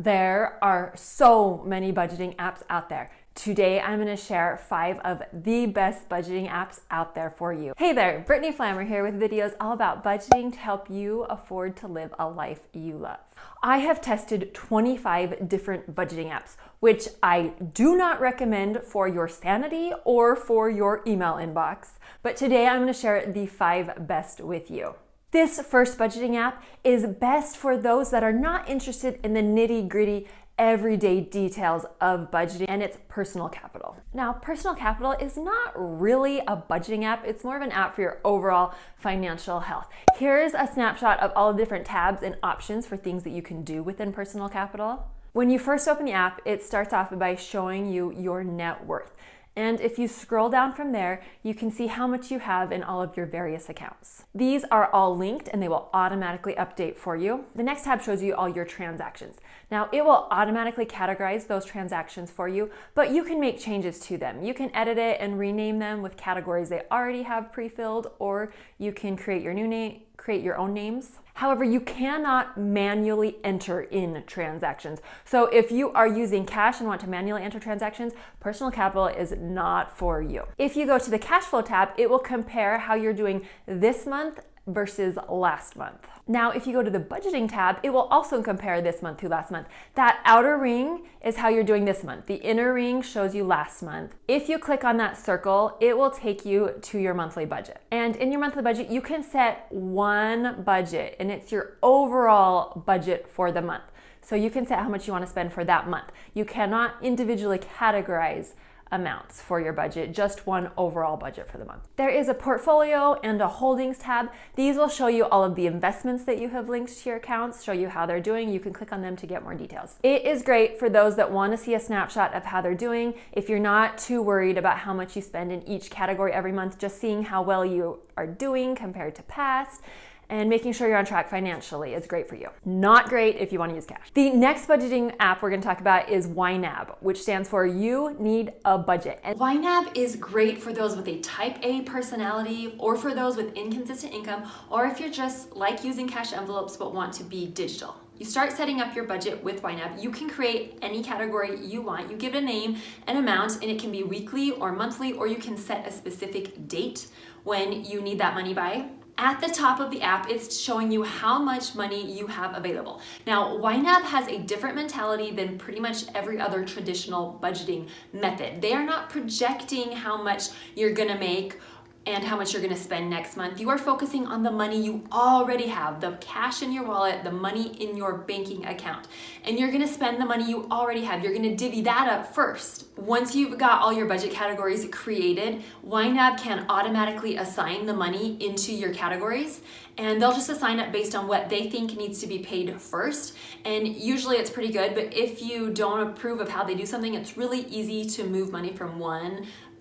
There are so many budgeting apps out there. Today, I'm going to share 5 of the best budgeting apps out there for you. Hey there, Brittany Flammer here with videos all about budgeting to help you afford to live a life you love. I have tested 25 different budgeting apps, which I do not recommend for your sanity or for your email inbox. But today, I'm going to share the 5 best with you. This first budgeting app is best for those that are not interested in the nitty-gritty everyday details of budgeting, and it's Personal Capital. Now, Personal Capital is not really a budgeting app. It's more of an app for your overall financial health. Here's a snapshot of all the different tabs and options for things that you can do within Personal Capital. When you first open the app, it starts off by showing you your net worth. And if you scroll down from there, you can see how much you have in all of your various accounts. These are all linked and they will automatically update for you. The next tab shows you all your transactions. Now, it will automatically categorize those transactions for you, but you can make changes to them. You can edit it and rename them with categories they already have pre-filled, or you can create your new name, create your own names. However, you cannot manually enter in transactions. So if you are using cash and want to manually enter transactions, Personal Capital is not for you. If you go to the cash flow tab, it will compare how you're doing this month versus last month. Now, if you go to the budgeting tab, it will also compare this month to last month. That outer ring is how you're doing this month. The inner ring shows you last month. If you click on that circle, it will take you to your monthly budget. And in your monthly budget, you can set one budget, and it's your overall budget for the month. So you can set how much you want to spend for that month. You cannot individually categorize amounts for your budget, just one overall budget for the month. There is a portfolio and a holdings tab. These will show you all of the investments that you have linked to your accounts, show you how they're doing. You can click on them to get more details. It is great for those that want to see a snapshot of how they're doing. If you're not too worried about how much you spend in each category every month, just seeing how well you are doing compared to past, and making sure you're on track financially is great for you. Not great if you want to use cash. The next budgeting app we're going to talk about is YNAB, which stands for You Need a Budget. And YNAB is great for those with a type A personality, or for those with inconsistent income, or if you're just like using cash envelopes but want to be digital. You start setting up your budget with YNAB. You can create any category you want. You give it a name, an amount, and it can be weekly or monthly, or you can set a specific date when you need that money by. At the top of the app, it's showing you how much money you have available. Now, YNAB has a different mentality than pretty much every other traditional budgeting method. They are not projecting how much you're gonna make and how much you're gonna spend next month. You are focusing on the money you already have, the cash in your wallet, the money in your banking account. And you're gonna spend the money you already have. You're gonna divvy that up first. Once you've got all your budget categories created, YNAB can automatically assign the money into your categories, and they'll just assign it based on what they think needs to be paid first. And usually it's pretty good, but if you don't approve of how they do something, it's really easy to move money from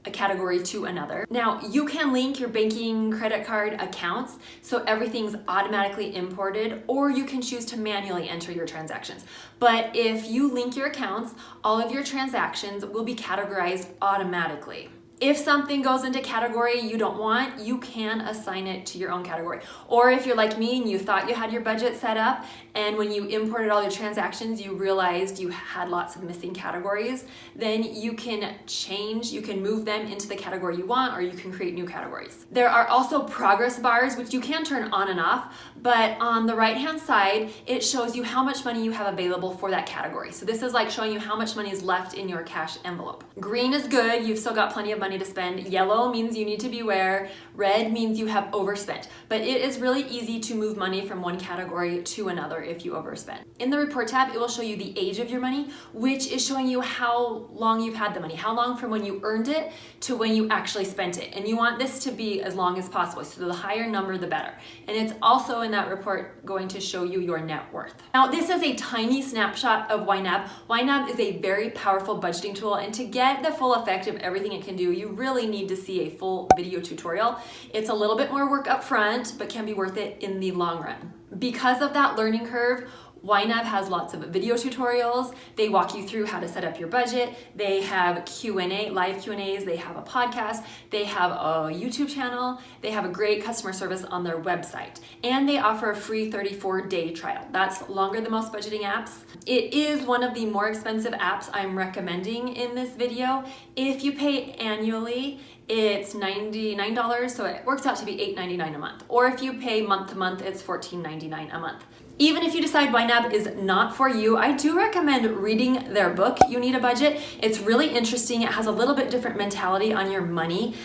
a category to another. Now, you can link your banking credit card accounts so everything's automatically imported, or you can choose to manually enter your transactions. But if you link your accounts, all of your transactions will be categorized automatically. If something goes into category you don't want, you can assign it to your own category. Or if you're like me and you thought you had your budget set up, and when you imported all your transactions, you realized you had lots of missing categories, then you can move them into the category you want, or you can create new categories. There are also progress bars, which you can turn on and off, but on the right-hand side, it shows you how much money you have available for that category. So this is like showing you how much money is left in your cash envelope. Green is good, you've still got plenty of money to spend. Yellow means you need to beware. Red means you have overspent. But it is really easy to move money from one category to another if you overspend. In the report tab, it will show you the age of your money, which is showing you how long you've had the money, how long from when you earned it to when you actually spent it. And you want this to be as long as possible. So the higher number, the better. And it's also in that report going to show you your net worth. Now, this is a tiny snapshot of YNAB. YNAB is a very powerful budgeting tool, and to get the full effect of everything it can do, you really need to see a full video tutorial. It's a little bit more work up front, but can be worth it in the long run. Because of that learning curve, YNAB has lots of video tutorials. They walk you through how to set up your budget. They have Q&A, live Q&As. They have a podcast. They have a YouTube channel. They have a great customer service on their website. And they offer a free 34-day trial. That's longer than most budgeting apps. It is one of the more expensive apps I'm recommending in this video. If you pay annually, it's $99, so it works out to be $8.99 a month. Or if you pay month to month, it's $14.99 a month. Even if you decide YNAB is not for you, I do recommend reading their book, You Need a Budget. It's really interesting. It has a little bit different mentality on your money.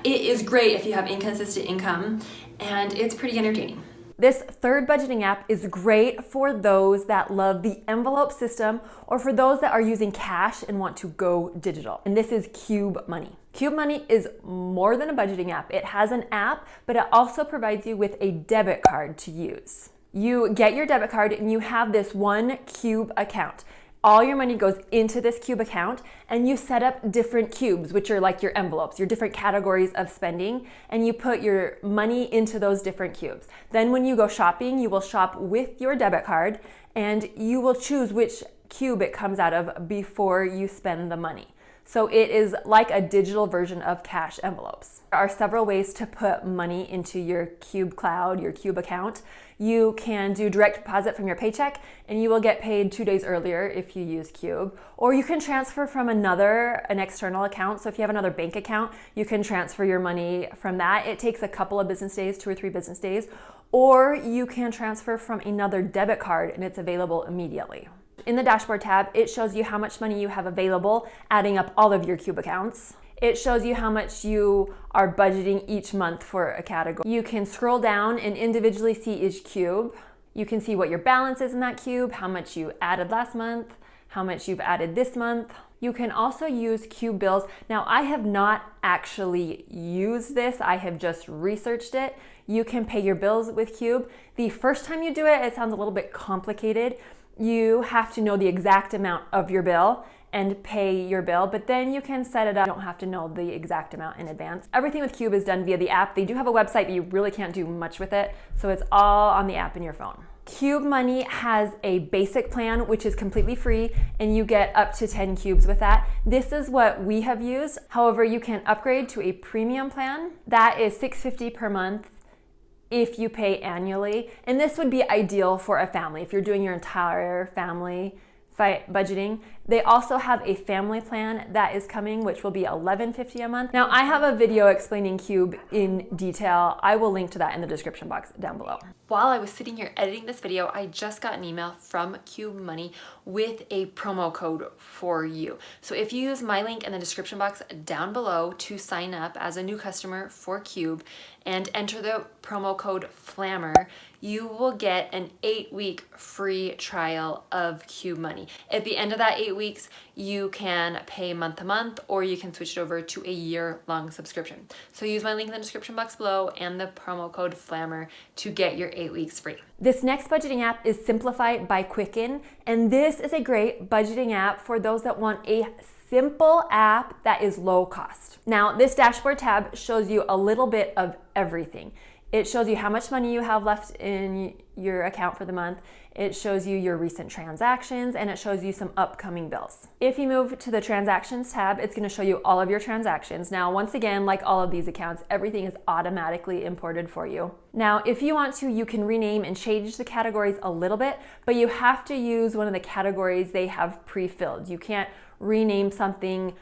It is great if you have inconsistent income, and it's pretty entertaining. This third budgeting app is great for those that love the envelope system or for those that are using cash and want to go digital. And this is Qube Money. Qube Money is more than a budgeting app. It has an app, but it also provides you with a debit card to use. You get your debit card and you have this one Qube account. All your money goes into this Qube account and you set up different cubes, which are like your envelopes, your different categories of spending, and you put your money into those different cubes. Then when you go shopping, you will shop with your debit card and you will choose which cube it comes out of before you spend the money. So it is like a digital version of cash envelopes. There are several ways to put money into your Qube cloud, your Qube account. You can do direct deposit from your paycheck and you will get paid 2 days earlier if you use Qube. Or you can transfer from an external account. So if you have another bank account, you can transfer your money from that. It takes a couple of business days, 2 or 3 business days. Or you can transfer from another debit card and it's available immediately. In the dashboard tab, it shows you how much money you have available, adding up all of your Qube accounts. It shows you how much you are budgeting each month for a category. You can scroll down and individually see each cube. You can see what your balance is in that cube, how much you added last month, how much you've added this month. You can also use Qube bills. Now, I have not actually used this. I have just researched it. You can pay your bills with Qube. The first time you do it, it sounds a little bit complicated. You have to know the exact amount of your bill and pay your bill, but then you can set it up. You don't have to know the exact amount in advance. Everything with Qube is done via the app. They do have a website, but you really can't do much with it, so it's all on the app in your phone. Qube Money has a basic plan, which is completely free, and you get up to 10 cubes with that. This is what we have used. However, you can upgrade to a premium plan. That is $6.50 per month if you pay annually. And this would be ideal for a family if you're doing your entire family budgeting. They also have a family plan that is coming, which will be $11.50 a month. Now, I have a video explaining Qube in detail. I will link to that in the description box down below. While I was sitting here editing this video, I just got an email from Qube Money with a promo code for you. So if you use my link in the description box down below to sign up as a new customer for Qube and enter the promo code Flammer, you will get an 8-week free trial of Qube Money. At the end of that 8 weeks, you can pay month to month, or you can switch it over to a year-long subscription. So use my link in the description box below and the promo code Flammer to get your 8 weeks free. This next budgeting app is Simplifi by Quicken, and this is a great budgeting app for those that want a simple app that is low cost. Now, this dashboard tab shows you a little bit of everything. It shows you how much money you have left in your account for the month. It shows you your recent transactions, and it shows you some upcoming bills. If you move to the transactions tab, it's going to show you all of your transactions. Now, once again, like all of these accounts, everything is automatically imported for you. Now, if you want to, you can rename and change the categories a little bit, but you have to use one of the categories they have pre-filled. You can't rename something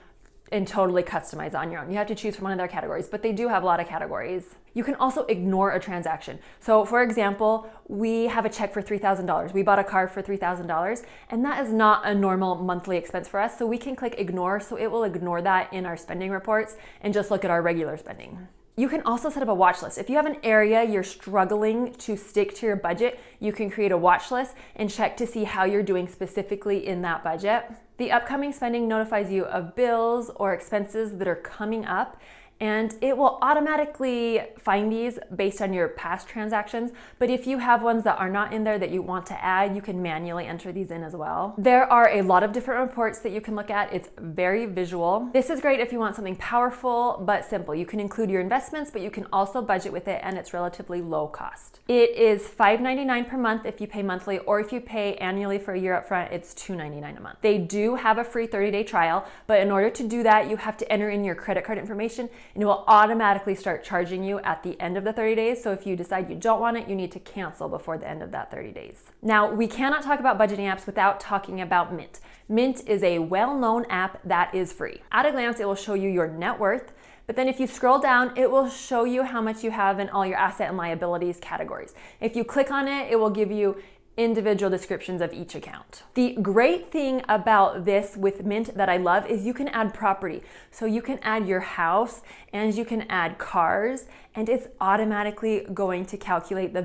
and totally customize on your own. You have to choose from one of their categories, but they do have a lot of categories. You can also ignore a transaction. So for example, we have a check for $3,000. We bought a car for $3,000, and that is not a normal monthly expense for us. So we can click ignore, so it will ignore that in our spending reports and just look at our regular spending. You can also set up a watch list. If you have an area you're struggling to stick to your budget, you can create a watch list and check to see how you're doing specifically in that budget. The upcoming spending notifies you of bills or expenses that are coming up, and it will automatically find these based on your past transactions. But if you have ones that are not in there that you want to add, you can manually enter these in as well. There are a lot of different reports that you can look at. It's very visual. This is great if you want something powerful but simple. You can include your investments, but you can also budget with it, and it's relatively low cost. It is $5.99 per month if you pay monthly, or if you pay annually for a year up front, it's $2.99 a month. They do have a free 30-day trial, but in order to do that, you have to enter in your credit card information, and it will automatically start charging you at the end of the 30 days. So if you decide you don't want it, you need to cancel before the end of that 30 days. Now, we cannot talk about budgeting apps without talking about Mint. Mint is a well-known app that is free. At a glance, it will show you your net worth, but then if you scroll down, it will show you how much you have in all your asset and liabilities categories. If you click on it, it will give you individual descriptions of each account. The great thing about this with Mint that I love is you can add property. So you can add your house and you can add cars, and it's automatically going to calculate the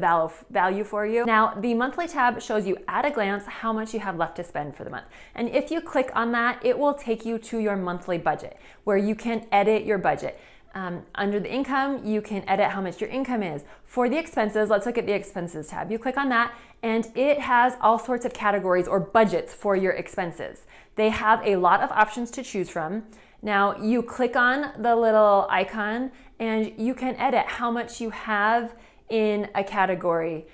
value for you. Now, the monthly tab shows you at a glance how much you have left to spend for the month. And if you click on that, it will take you to your monthly budget where you can edit your budget. Under the income, you can edit how much your income is. For the expenses, let's look at the expenses tab. You click on that, and it has all sorts of categories or budgets for your expenses. They have a lot of options to choose from. Now, you click on the little icon, and you can edit how much you have in a category,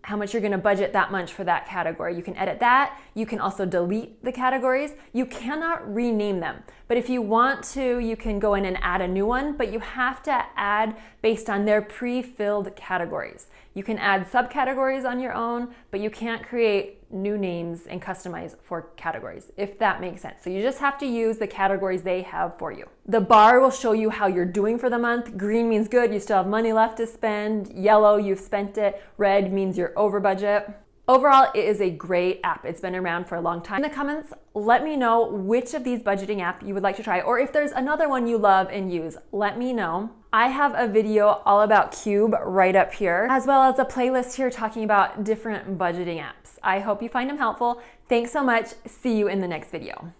how much you're gonna budget that much for that category. You can edit that. You can also delete the categories. You cannot rename them, but if you want to, you can go in and add a new one, but you have to add based on their pre-filled categories. You can add subcategories on your own, but you can't create new names and customize for categories, if that makes sense. So you just have to use the categories they have for you. The bar will show you how you're doing for the month. Green means good, you still have money left to spend. Yellow, you've spent it. Red means you're over budget. Overall, it is a great app. It's been around for a long time. In the comments, let me know which of these budgeting apps you would like to try, or if there's another one you love and use, let me know. I have a video all about Qube right up here, as well as a playlist here talking about different budgeting apps. I hope you find them helpful. Thanks so much. See you in the next video.